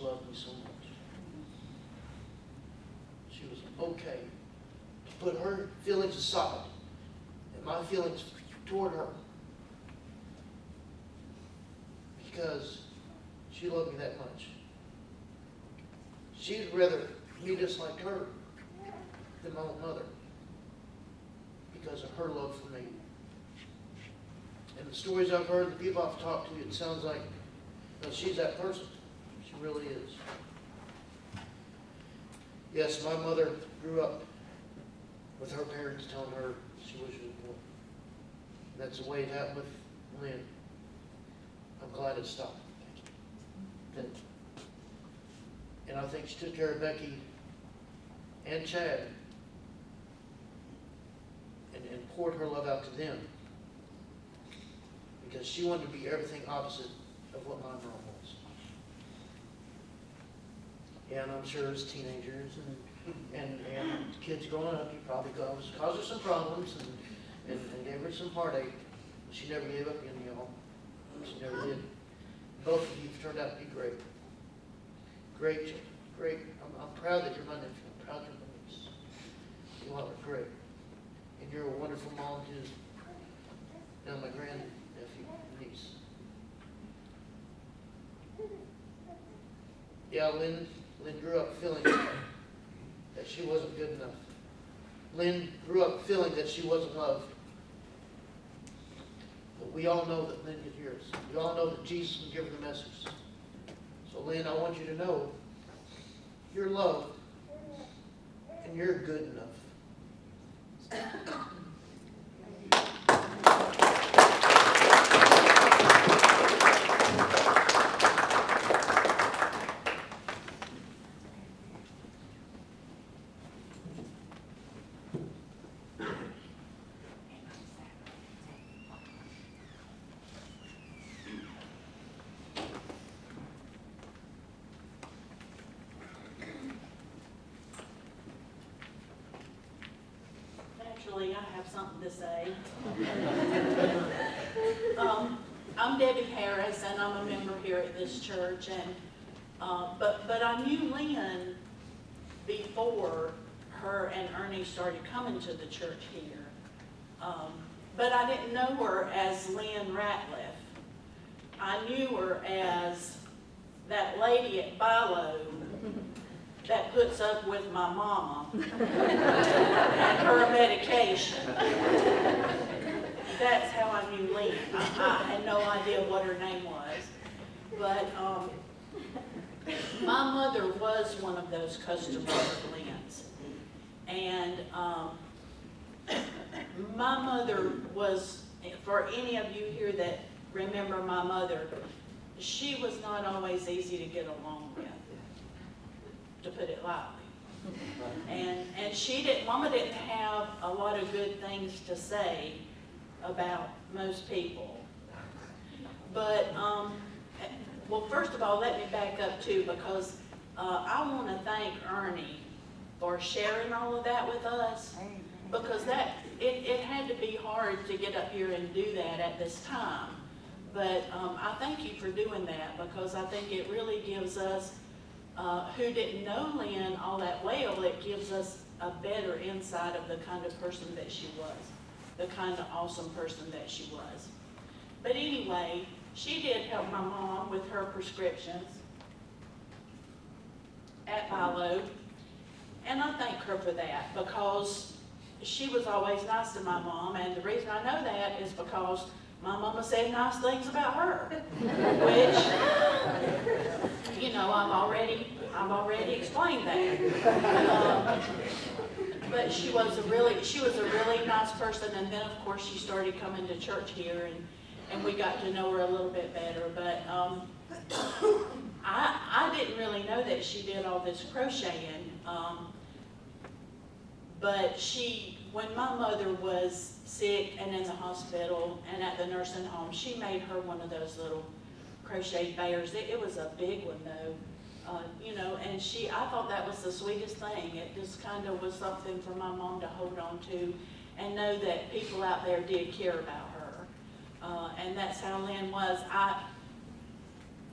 loved me so much. She was okay to put her feelings aside and my feelings toward her because she loved me that much. She'd rather me dislike her than my own mother because of her love for me. And the stories I've heard, the people I've talked to, it sounds like she's that person. She really is. Yes, my mother grew up with her parents telling her she was really born. That's the way it happened with Lynn. I'm glad it stopped. And I think she took care of Becky and Chad and poured her love out to them because she wanted to be everything opposite of what my mom was. And I'm sure as teenagers and kids growing up, you probably caused her some problems and gave her some heartache. But she never gave up on y'all. She never did. Both of you turned out to be great. Great children. Great. I'm proud that you're my nephew. I'm proud you're my niece. You all are great. And you're a wonderful mom too. Now my grandnephew, niece. Yeah, Lynn grew up feeling that she wasn't good enough. Lynn grew up feeling that she wasn't loved. But we all know that Lynn could hear us. We all know that Jesus can give her the message. So Lynn, I want you to know you're loved and you're good enough. Actually, I have something to say. I'm Debbie Harris, and I'm a member here at this church. And but I knew Lynn before her and Ernie started coming to the church here. But I didn't know her as Lynn Ratliff. I knew her as that lady at Bilo that puts up with my mama and her medication. That's how I knew Lynn. I had no idea what her name was. But my mother was one of those customers of Lynn's. And my mother was, for any of you here that remember my mother, she was not always easy to get along with, to put it lightly. And Mama didn't have a lot of good things to say about most people. But, well, first of all, let me back up too, because I want to thank Ernie for sharing all of that with us, because it had to be hard to get up here and do that at this time. But I thank you for doing that, because I think it really gives us, who didn't know Lynn all that well, it gives us a better insight of the kind of person that she was, the kind of awesome person that she was. But anyway, she did help my mom with her prescriptions at Bilo, and I thank her for that, because she was always nice to my mom, and the reason I know that is because my mama said nice things about her, which, you know, I've already explained that. But she was a really nice person, and then of course she started coming to church here, and we got to know her a little bit better. But I didn't really know that she did all this crocheting. But when my mother was sick and in the hospital and at the nursing home, she made her one of those little crocheted bears. It was a big one though, you know, and I thought that was the sweetest thing. It just kind of was something for my mom to hold on to and know that people out there did care about her. And that's how Lynn was.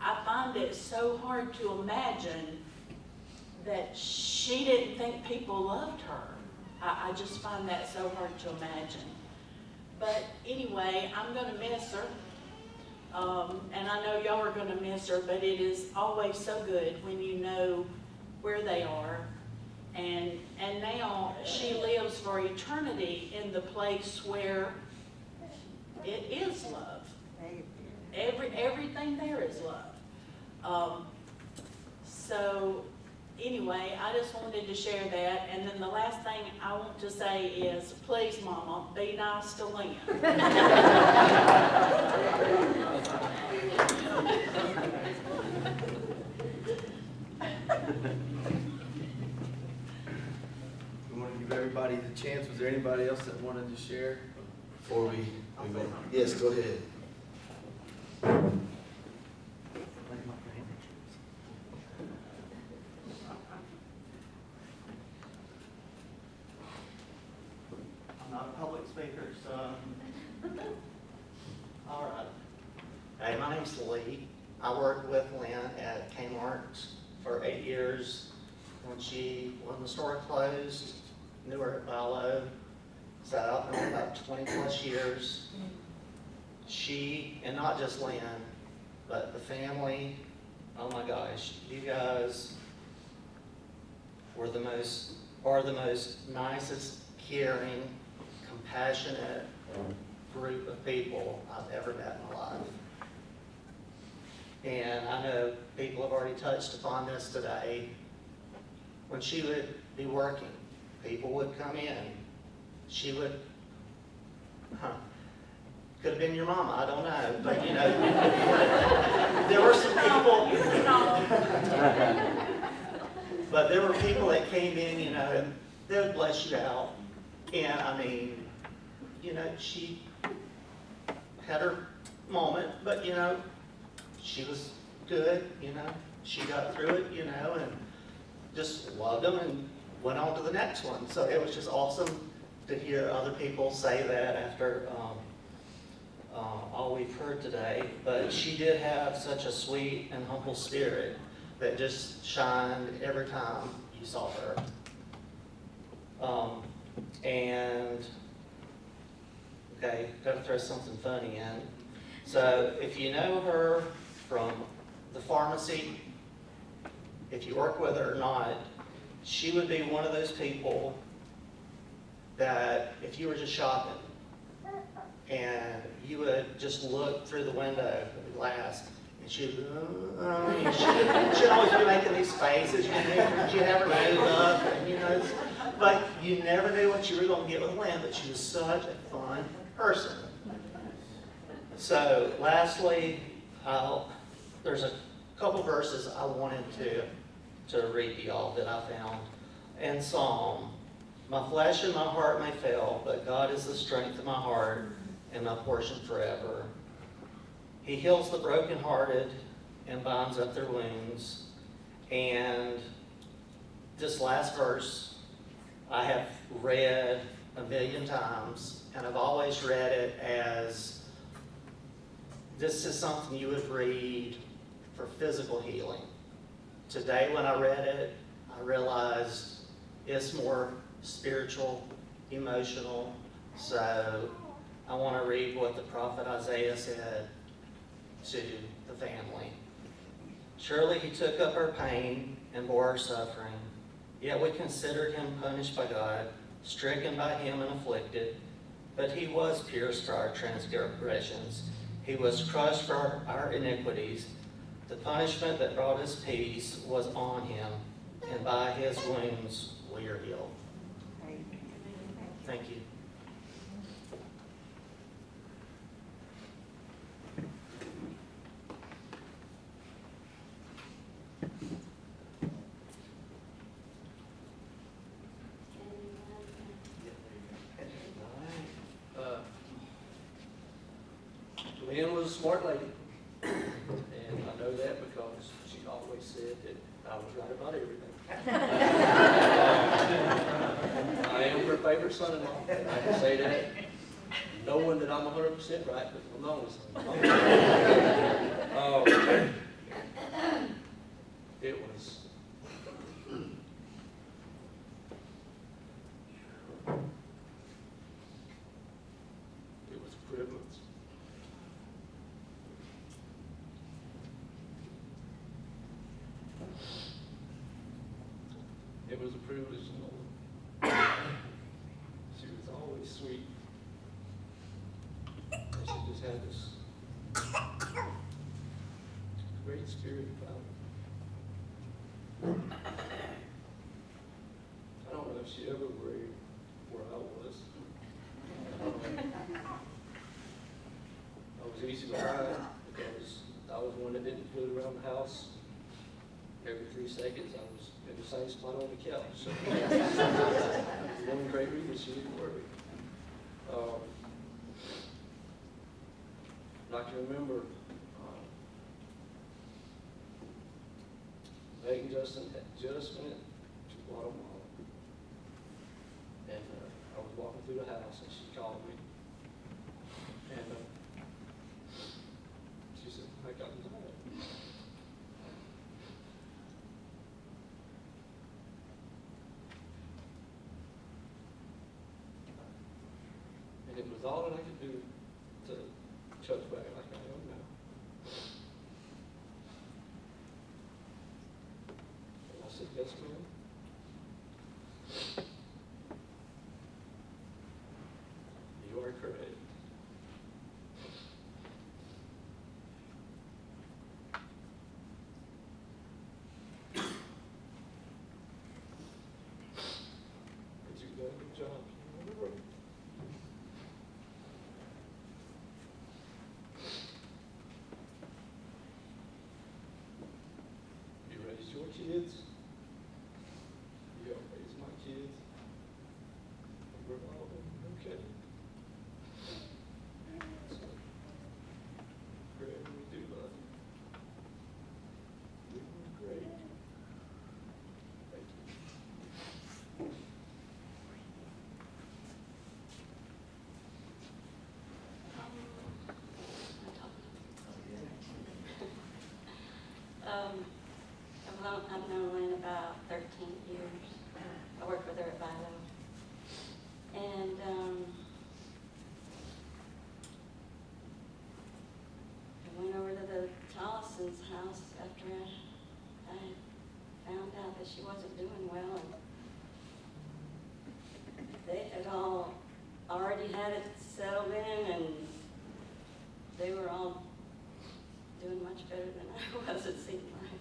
I find it so hard to imagine that she didn't think people loved her. I just find that so hard to imagine. But anyway, I'm gonna miss her. And I know y'all are gonna miss her, but it is always so good when you know where they are. And now she lives for eternity in the place where it is love. Everything there is love. So anyway, I just wanted to share that. And then the last thing I want to say is, please, Mama, be nice to Lynn. We want to give everybody the chance. Was there anybody else that wanted to share before we go? Yes, go ahead. I'm not a public speaker, so. All right. Hey, my name's Lee. I worked with Lynn at Kmart for 8 years. When the store closed, knew her at Vilo. So I've been about 20 plus years. She, and not just Lynn, but the family, oh my gosh, you guys are the most nicest, caring, compassionate group of people I've ever met in my life. And I know people have already touched upon this today. When she would be working, people would come in. She would, could have been your mama, I don't know, but you know, there were some people, but there were people that came in, you know, and they would bless you out. And I mean, you know, she had her moment, but you know, she was good, you know, she got through it, you know, and just loved them and went on to the next one. So it was just awesome to hear other people say that after all we've heard today. But she did have such a sweet and humble spirit that just shined every time you saw her. And, okay, gotta throw something funny in. So if you know her from the pharmacy, if you work with her or not, she would be one of those people that if you were just shopping and you would just look through the window of the glass and she'd always be making these faces, she'd have her nose up, and you know, but you never knew what you were going to get with Lynn, but she was such a fun person. So lastly, there's a couple verses I wanted to read to y'all that I found in Psalm. My flesh and my heart may fail, but God is the strength of my heart and my portion forever. He heals the brokenhearted and binds up their wounds. And this last verse I have read a million times, and I've always read it as this is something you would read for physical healing. Today when I read it, I realized it's more spiritual, emotional. So I want to read what the prophet Isaiah said to the family. Surely he took up our pain and bore our suffering, yet we considered him punished by God, stricken by him and afflicted. But he was pierced for our transgressions. He was crushed for our iniquities. The punishment that brought us peace was on him, and by his wounds we are healed. Thank you. Lynn was a smart lady, and I know that because she always said that I was right about everything. I am her favorite son-in-law, I can say that, knowing that I'm 100% right, but I'm always It was. It was a privilege. It was a privilege to know her. She was always sweet. And she just had this great spirit about her. I don't know if she ever worried where I was. I was easy to hide because I was one that didn't float around the house. Every 3 seconds, I was in the same spot on the couch. So, one great reason she didn't worry. I can remember Megan Justin had just went to Guatemala. And I was walking through the house and she called me. And she said, I got tired. And it was all that I could do to choke back like I am now. And I said, yes, ma'am. You are correct. But you've done a good job. You raised your kids. You helped raise my kids. And we're all okay. So, Greg, we do love you. You're doing great. Thank you. I've known Lynn about 13 years. I worked with her at Vito. And I went over to the Tollison's house after I found out that she wasn't doing well. And they had all already had it settled in, and they were all doing much better than I was, it seemed like.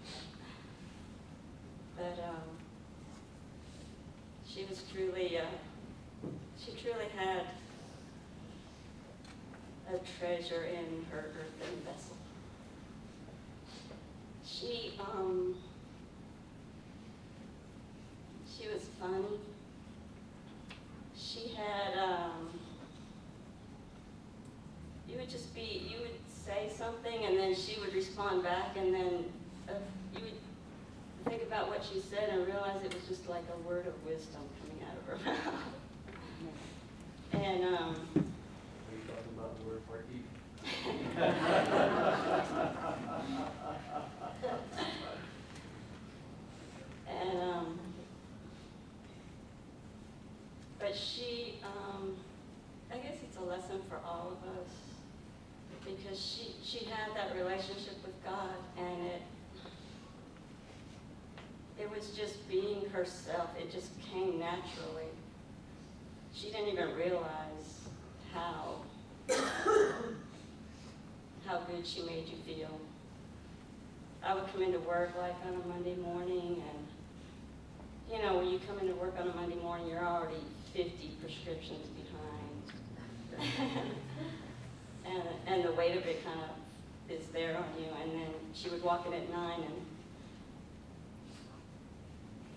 But she was truly, she truly had a treasure in her earthen vessel. She was funny. She had, you would say something and then she would respond back, and then you would think about what she said and realize it was just like a word of wisdom coming out of her mouth. And Are you talking about the word party? and but she, I guess it's a lesson for all of us, because she had that relationship with God, and it was just being herself. It just came naturally. She didn't even realize how good she made you feel. I would come into work like on a Monday morning, and you know, when you come into work on a Monday morning, you're already 50 prescriptions behind. and the weight of it kind of is there on you. And then she would walk in at 9, and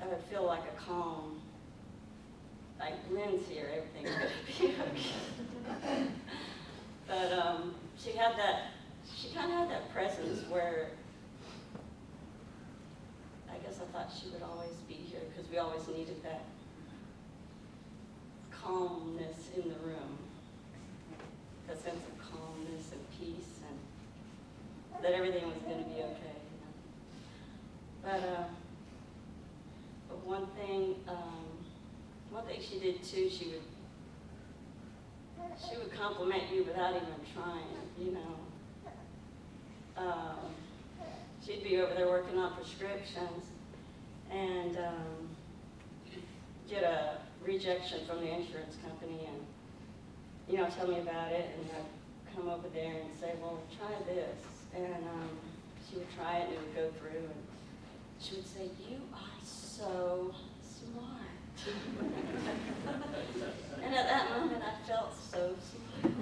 I would feel like a calm, like Lynn's here, everything's gonna be okay. But she kind of had that presence where I guess I thought she would always be here, because we always needed that calmness in the room, a sense of calmness and peace, and that everything was going to be okay. You know? But one thing she did too, she would compliment you without even trying, you know. She'd be over there working on prescriptions and get a rejection from the insurance company and, you know, tell me about it, and I'd come over there and say, well, try this. And she would try it and it would go through, and she would say, you are so smart. And at that moment, I felt so smart.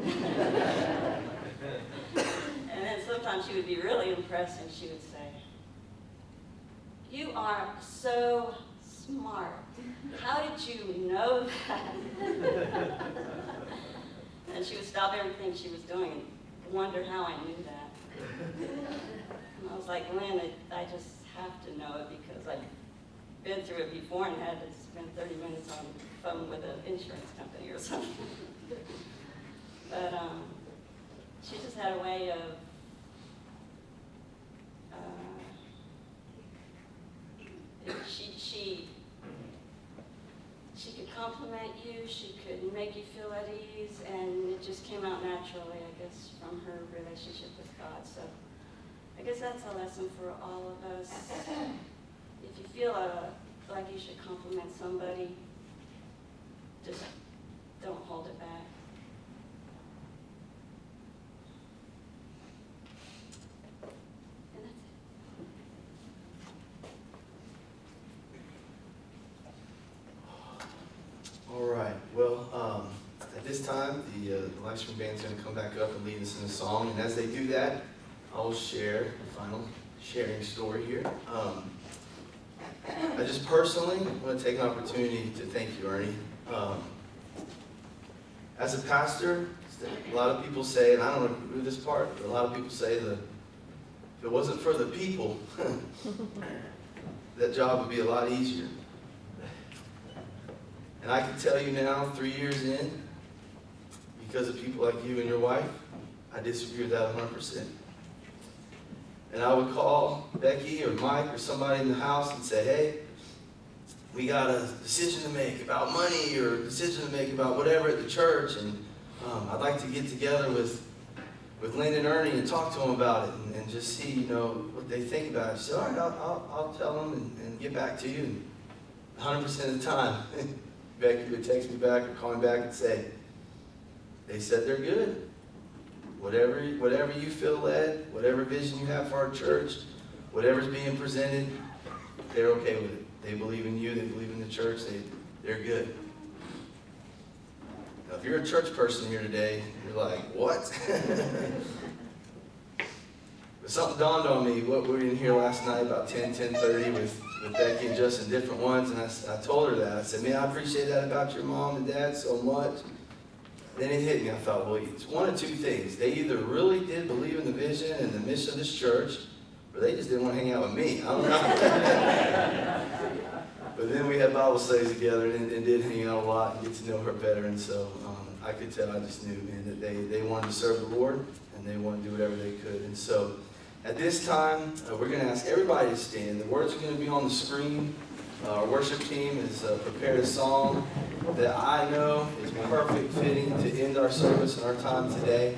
And then sometimes she would be really impressed and she would say, you are so smart. How did you know that? And she would stop everything she was doing and wonder how I knew that. And I was like, Lynn, I just have to know it because I've been through it before and had to spend 30 minutes on the phone with an insurance company or something. But she just had a way of she could compliment you, she could make you feel at ease, and it just came out naturally, I guess, from her relationship with God. So I guess that's a lesson for all of us. If you feel like you should compliment somebody, just don't hold it back. And that's it. All right, well, at this time, the lecture band's going to come back up and lead us in a song, and as they do that, I'll share the final sharing story here. I just personally want to take an opportunity to thank you, Ernie. As a pastor, a lot of people say, and I don't agree with this part, but a lot of people say that if it wasn't for the people, that job would be a lot easier. And I can tell you now, 3 years in, because of people like you and your wife, I disagree with that 100%. And I would call Becky or Mike or somebody in the house and say, hey, we got a decision to make about money or a decision to make about whatever at the church, and I'd like to get together with Lynda and Ernie and talk to them about it and just see, you know, what they think about it. She said, all right, I'll tell them and get back to you. And 100% of the time, Becky would text me back or call me back and say, they said they're good. Whatever you feel led, whatever vision you have for our church, whatever's being presented, they're okay with it. They believe in you, they believe in the church, they're good. Now, if you're a church person here today, you're like, what? But something dawned on me, what we were in here last night about 10:30 with Becky and Justin, different ones, and I told her that. I said, man, I appreciate that about your mom and dad so much. Then it hit me. I thought, well, it's one of two things. They either really did believe in the vision and the mission of this church, or they just didn't want to hang out with me. I don't know. But then we had Bible studies together and did hang out a lot and get to know her better. And so I could tell, I just knew, man, that they wanted to serve the Lord and they wanted to do whatever they could. And so at this time, we're going to ask everybody to stand. The words are going to be on the screen. Our worship team has prepared a song that I know is perfect fitting to end our service and our time today.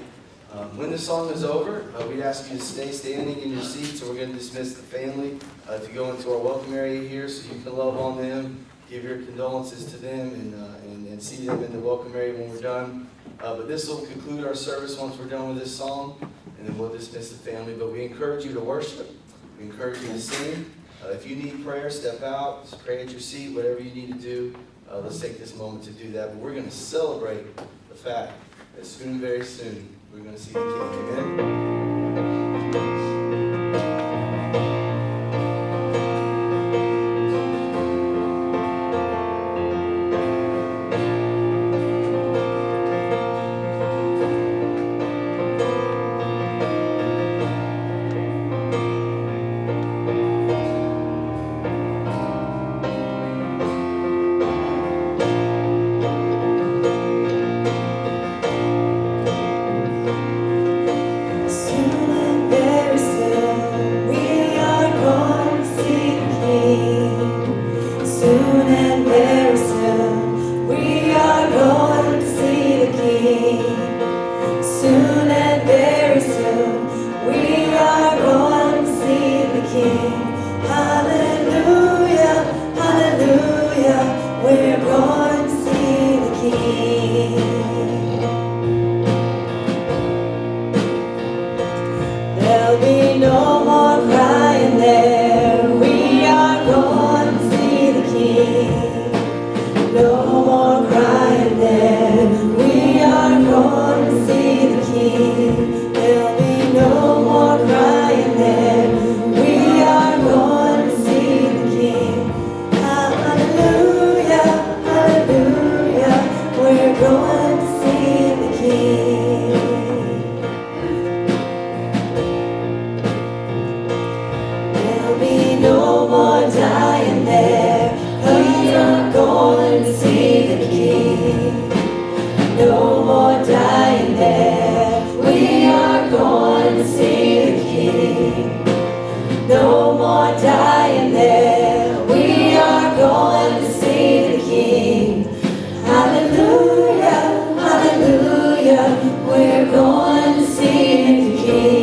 When the song is over, we'd ask you to stay standing in your seats, and we're going to dismiss the family to go into our welcome area here so you can love on them, give your condolences to them, and see them in the welcome area when we're done. But this will conclude our service once we're done with this song, and then we'll dismiss the family. But we encourage you to worship. We encourage you to sing. If you need prayer, step out, just pray at your seat, whatever you need to do. Let's take this moment to do that. But we're going to celebrate the fact that soon, very soon, we're going to see the King. Amen. Soon and very or dying there, we are going to see the King. Hallelujah, hallelujah, we're going to see the King.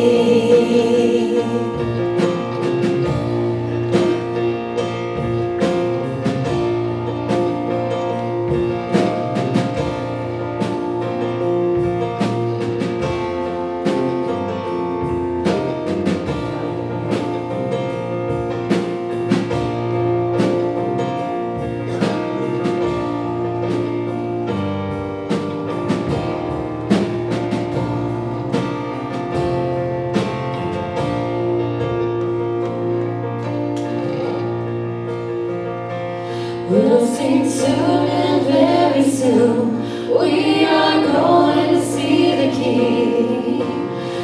We'll sing soon and very soon. We are going to see the King.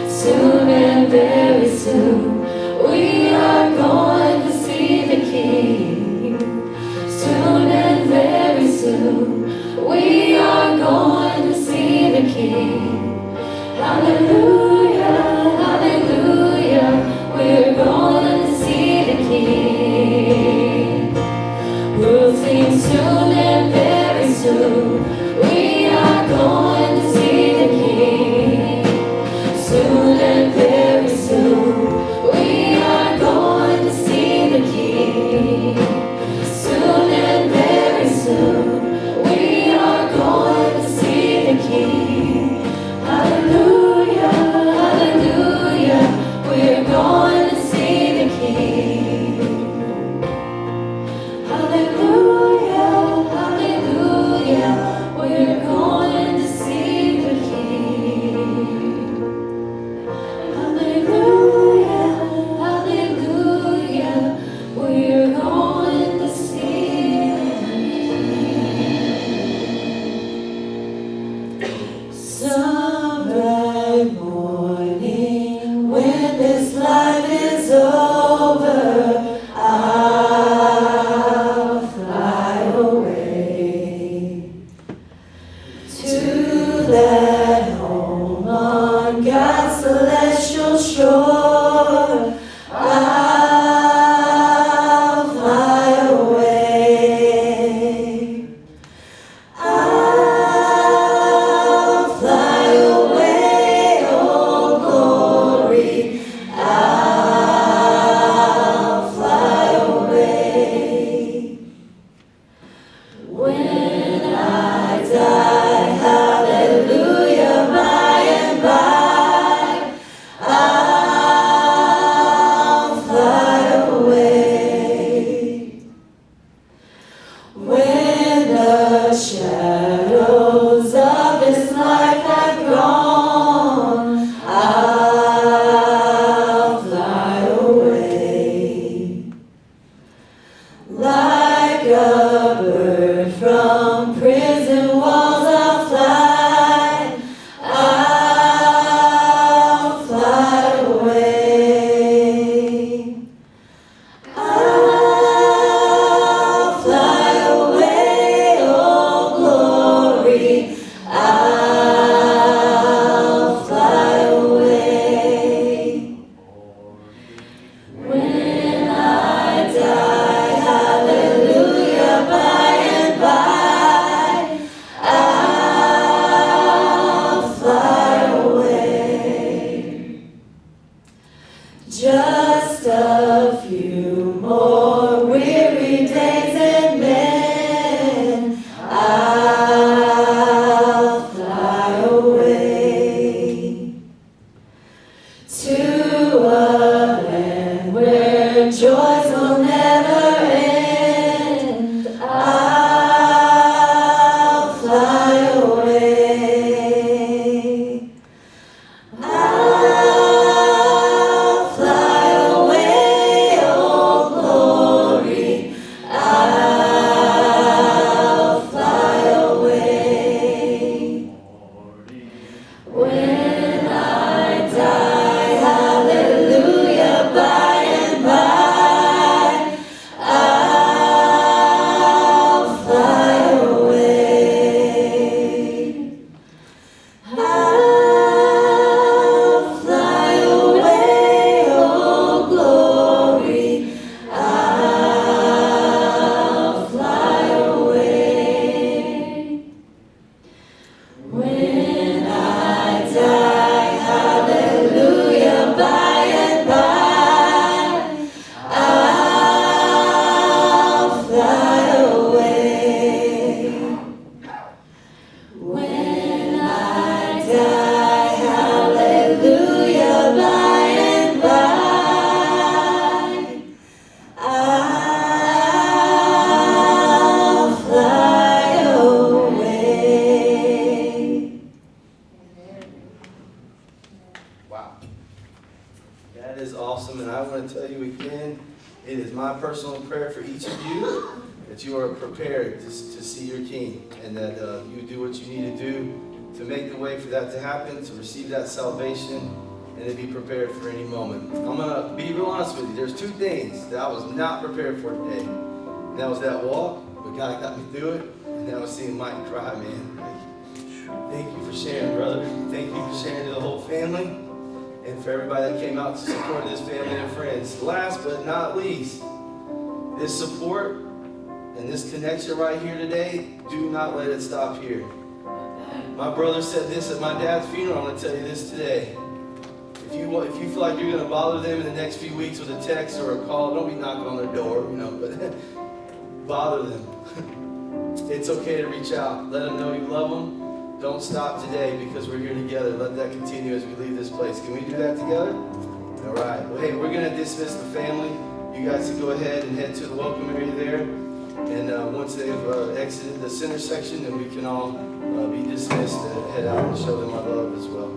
Soon and very soon. We are going to see the King. Soon and very soon. We are going to see the King. Hallelujah, hallelujah. We're going to see the King. We'll sing soon and very soon. We are going to see the King. Soon and very soon. We are going to see the King. Soon and very soon. We are going to see the King. Hallelujah, hallelujah. We're going to see the King. Hallelujah, hallelujah, we're going to see the King. Hallelujah, hallelujah, we're going to see the King. Some bright morning, when this life is over, I'll fly away to that home on God's celestial shore. I'll fly away. I'll fly away, oh glory. I'll fly away. When I die, hallelujah, by and by, I'll fly away. When the shadows of this life have gone, I'll fly away. Like a bird from prison walls, I'll fly. I'll fly away. I'll fly away, oh glory. I'll fly away. When I die, hallelujah, by and by, I'll fly away. Just a few more weary days and then I'll fly away to a land where joys will never end. I'll fly away. I'll fly away, oh glory. I'll fly away. When I die, hallelujah, by and by, personal prayer for each of you, that you are prepared to see your King, and that you do what you need to do to make the way for that to happen, to receive that salvation, and to be prepared for any moment. I'm going to be real honest with you. There's two things that I was not prepared for today. And that was that walk, but God got me through it, and that was seeing Mike cry, man. Thank you for sharing, brother. Thank you for sharing to the whole family, and for everybody that came out to support this family and friends. Last but not least, this support and this connection right here today, do not let it stop here. My brother said this at my dad's funeral. I'm going to tell you this today. If you feel like you're going to bother them in the next few weeks with a text or a call, don't be knocking on their door, but bother them. It's okay to reach out. Let them know you love them. Don't stop today because we're here together. Let that continue as we leave this place. Can we do that together? All right. Well, hey, we're going to dismiss the family. You guys can go ahead and head to the welcome area there. And once they've exited the center section, then we can all be dismissed and head out and show them our love as well.